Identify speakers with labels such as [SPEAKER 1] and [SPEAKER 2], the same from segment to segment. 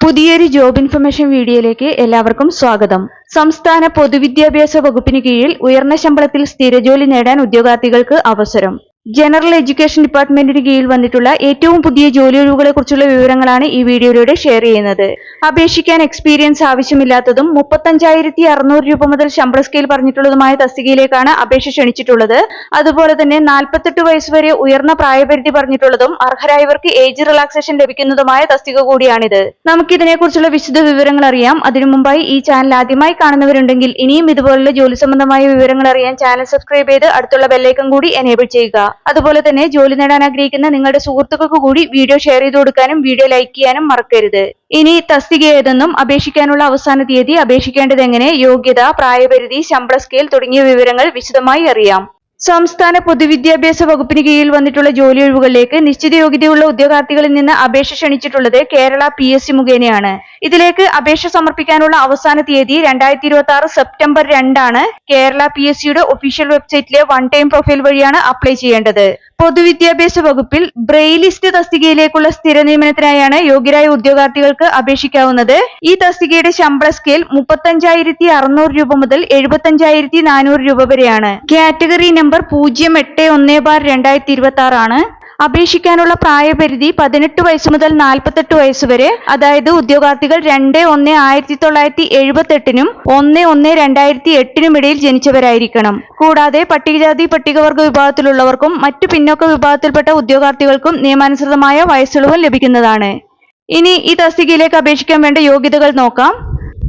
[SPEAKER 1] പുതിയൊരു job information വീഡിയോയിലേക്ക് എല്ലാവർക്കും സ്വാഗതം. സംസ്ഥാന പൊതുവിദ്യാഭ്യാസ വകുപ്പിന് കീഴിൽ ഉയർന്ന ശമ്പളത്തിൽ സ്ഥിരജോലി നേടാൻ ഉദ്യോഗാർത്ഥികൾക്ക് അവസരം. ജനറൽ എഡ്യൂക്കേഷൻ ഡിപ്പാർട്ട്മെന്റിന് കീഴിൽ വന്നിട്ടുള്ള ഏറ്റവും പുതിയ ജോലിയൊഴിവുകളെ കുറിച്ചുള്ള വിവരങ്ങളാണ് ഈ വീഡിയോയിലൂടെ ഷെയർ ചെയ്യുന്നത്. അപേക്ഷിക്കാൻ എക്സ്പീരിയൻസ് ആവശ്യമില്ലാത്തതും 35,600 രൂപ മുതൽ ശമ്പള സ്കെയിൽ പറഞ്ഞിട്ടുള്ളതുമായ തസ്തികയിലേക്കാണ് അപേക്ഷ ക്ഷണിച്ചിട്ടുള്ളത്. അതുപോലെ തന്നെ 48 വയസ്സ് വരെ ഉയർന്ന പ്രായപരിധി പറഞ്ഞിട്ടുള്ളതും അർഹരായവർക്ക് ഏജ് റിലാക്സേഷൻ ലഭിക്കുന്നതുമായ തസ്തിക കൂടിയാണിത്. നമുക്കിതിനെ കുറിച്ചുള്ള വിശദ വിവരങ്ങൾ അറിയാം. അതിനു മുമ്പായി ഈ ചാനൽ ആദ്യമായി കാണുന്നവരുണ്ടെങ്കിൽ ഇനിയും ഇതുപോലുള്ള ജോലി സംബന്ധമായ വിവരങ്ങൾ അറിയാൻ ചാനൽ സബ്സ്ക്രൈബ് ചെയ്ത് അടുത്തുള്ള ബെല്ലൈക്കൺ കൂടി എനേബിൾ ചെയ്യുക. അതുപോലെ തന്നെ ജോലി നേടാൻ ആഗ്രഹിക്കുന്ന നിങ്ങളുടെ സുഹൃത്തുക്കൾക്ക് കൂടി വീഡിയോ ഷെയർ ചെയ്ത് കൊടുക്കാനും വീഡിയോ ലൈക്ക് ചെയ്യാനും മറക്കരുത്. ഇനി തസ്തിക ഏതെന്നും അപേക്ഷിക്കാനുള്ള അവസാന തീയതി, അപേക്ഷിക്കേണ്ടത് എങ്ങനെ, യോഗ്യത, പ്രായപരിധി, ശമ്പള സ്കെയിൽ തുടങ്ങിയ വിവരങ്ങൾ വിശദമായി അറിയാം. സംസ്ഥാന പൊതുവിദ്യാഭ്യാസ വകുപ്പിന് കീഴിൽ വന്നിട്ടുള്ള ജോലിയൊഴിവുകളിലേക്ക് നിശ്ചിത യോഗ്യതയുള്ള ഉദ്യോഗാർത്ഥികളിൽ നിന്ന് അപേക്ഷ ക്ഷണിച്ചിട്ടുള്ളത് കേരള PSC മുഖേനയാണ്. ഇതിലേക്ക് അപേക്ഷ സമർപ്പിക്കാനുള്ള അവസാന തീയതി 2026 സെപ്റ്റംബർ 2 ആണ്. കേരള PSCയുടെ ഒഫീഷ്യൽ വെബ്സൈറ്റിലെ വൺ ടൈം പ്രൊഫൈൽ വഴിയാണ് അപ്ലൈ ചെയ്യേണ്ടത്. പൊതുവിദ്യാഭ്യാസ വകുപ്പിൽ ബ്രെയിലിസ്റ്റ് തസ്തികയിലേക്കുള്ള സ്ഥിര നിയമനത്തിനായാണ് യോഗ്യരായ ഉദ്യോഗാർത്ഥികൾക്ക് അപേക്ഷിക്കാവുന്നത്. ഈ തസ്തികയുടെ ശമ്പള സ്കെയിൽ 35,600 രൂപ മുതൽ 75,400 രൂപ വരെയാണ്. കാറ്റഗറി നമ്പർ 081/2026 ആണ്. അപേക്ഷിക്കാനുള്ള പ്രായപരിധി 18 വയസ്സ് മുതൽ 48 വയസ്സ് വരെ. അതായത് ഉദ്യോഗാർത്ഥികൾ 2/1/1978നും 1/1/2008നും ഇടയിൽ ജനിച്ചവരായിരിക്കണം. കൂടാതെ പട്ടികജാതി പട്ടികവർഗ വിഭാഗത്തിലുള്ളവർക്കും മറ്റു പിന്നോക്ക വിഭാഗത്തിൽപ്പെട്ട ഉദ്യോഗാർത്ഥികൾക്കും നിയമാനുസൃതമായ വയസ്സിളവ് ലഭിക്കുന്നതാണ്. ഇനി ഈ തസ്തികയിലേക്ക് അപേക്ഷിക്കാൻ വേണ്ട യോഗ്യതകൾ നോക്കാം.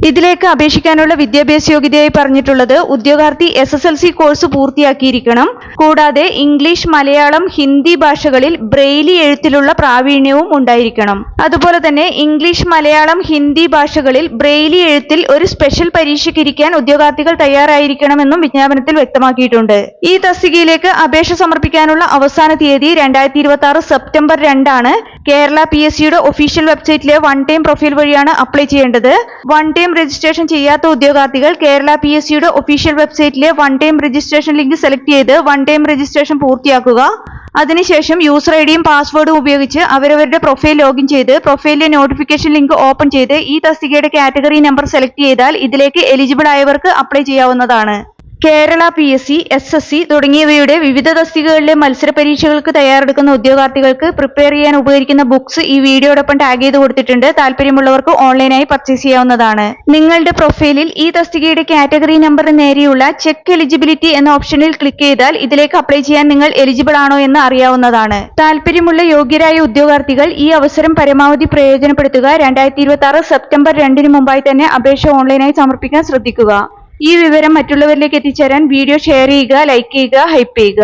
[SPEAKER 1] ഇതിലേക്ക് അപേക്ഷിക്കാനുള്ള വിദ്യാഭ്യാസ യോഗ്യതയായി പറഞ്ഞിട്ടുള്ളത് ഉദ്യോഗാർത്ഥി SSLC കോഴ്സ് പൂർത്തിയാക്കിയിരിക്കണം. കൂടാതെ ഇംഗ്ലീഷ്, മലയാളം, ഹിന്ദി ഭാഷകളിൽ ബ്രെയിലി എഴുത്തിലുള്ള പ്രാവീണ്യവും ഉണ്ടായിരിക്കണം. അതുപോലെ തന്നെ ഇംഗ്ലീഷ്, മലയാളം, ഹിന്ദി ഭാഷകളിൽ ബ്രെയിലി എഴുത്തിൽ ഒരു സ്പെഷ്യൽ പരീക്ഷയ്ക്കിരിക്കാൻ ഉദ്യോഗാർത്ഥികൾ തയ്യാറായിരിക്കണമെന്നും വിജ്ഞാപനത്തിൽ വ്യക്തമാക്കിയിട്ടുണ്ട്. ഈ തസ്തികയിലേക്ക് അപേക്ഷ സമർപ്പിക്കാനുള്ള അവസാന തീയതി 2026 സെപ്റ്റംബർ 2 ആണ്. കേരള PSCയുടെ ഒഫീഷ്യൽ വെബ്സൈറ്റിലെ വൺ ടൈം പ്രൊഫൈൽ വഴിയാണ് അപ്ലൈ ചെയ്യേണ്ടത്. വൺ ടൈം രജിസ്ട്രേഷൻ ചെയ്യാത്ത ഉദ്യോഗാർത്ഥികൾ കേരള PSCയുടെ ഒഫീഷ്യൽ വെബ്സൈറ്റിലെ one time registration link select ചെയ്ത് വൺ ടൈം രജിസ്ട്രേഷൻ പൂർത്തിയാക്കുക. അതിനുശേഷം യൂസർ ഐഡിയും പാസ്വേഡും ഉപയോഗിച്ച് അവരവരുടെ പ്രൊഫൈൽ ലോഗിൻ ചെയ്ത് പ്രൊഫൈലിലെ നോട്ടിഫിക്കേഷൻ ലിങ്ക് ഓപ്പൺ ചെയ്ത് ഈ തസ്തികയുടെ കാറ്റഗറി നമ്പർ സെലക്ട് ചെയ്താൽ ഇതിലേക്ക് എലിജിബിൾ ആയവർക്ക് അപ്ലൈ ചെയ്യാവുന്നതാണ്. കേരള PSC, SSC തുടങ്ങിയവയുടെ വിവിധ തസ്തികകളിലെ മത്സര പരീക്ഷകൾക്ക് തയ്യാറെടുക്കുന്ന ഉദ്യോഗാർത്ഥികൾക്ക് പ്രിപ്പയർ ചെയ്യാൻ ഉപകരിക്കുന്ന ബുക്സ് ഈ വീഡിയോടൊപ്പം ടാഗ് ചെയ്ത് കൊടുത്തിട്ടുണ്ട്. താല്പര്യമുള്ളവർക്ക് ഓൺലൈനായി പർച്ചേസ് ചെയ്യാവുന്നതാണ്. നിങ്ങളുടെ പ്രൊഫൈലിൽ ഈ തസ്തികയുടെ കാറ്റഗറി നമ്പറിന് നേരെയുള്ള ചെക്ക് എലിജിബിലിറ്റി എന്ന ഓപ്ഷനിൽ ക്ലിക്ക് ചെയ്താൽ ഇതിലേക്ക് അപ്ലൈ ചെയ്യാൻ നിങ്ങൾ എലിജിബിൾ ആണോ എന്ന് അറിയാവുന്നതാണ്. താല്പര്യമുള്ള യോഗ്യരായ ഉദ്യോഗാർത്ഥികൾ ഈ അവസരം പരമാവധി പ്രയോജനപ്പെടുത്തുക. 2026 സെപ്റ്റംബർ 2 മുമ്പായി തന്നെ അപേക്ഷ ഓൺലൈനായി സമർപ്പിക്കാൻ ശ്രദ്ധിക്കുക. ഈ വിവരം മറ്റുള്ളവരിലേക്ക് എത്തിച്ചേരാൻ വീഡിയോ ഷെയർ ചെയ്യുക, ലൈക്ക് ചെയ്യുക, ഹൈപ്പ് ചെയ്യുക.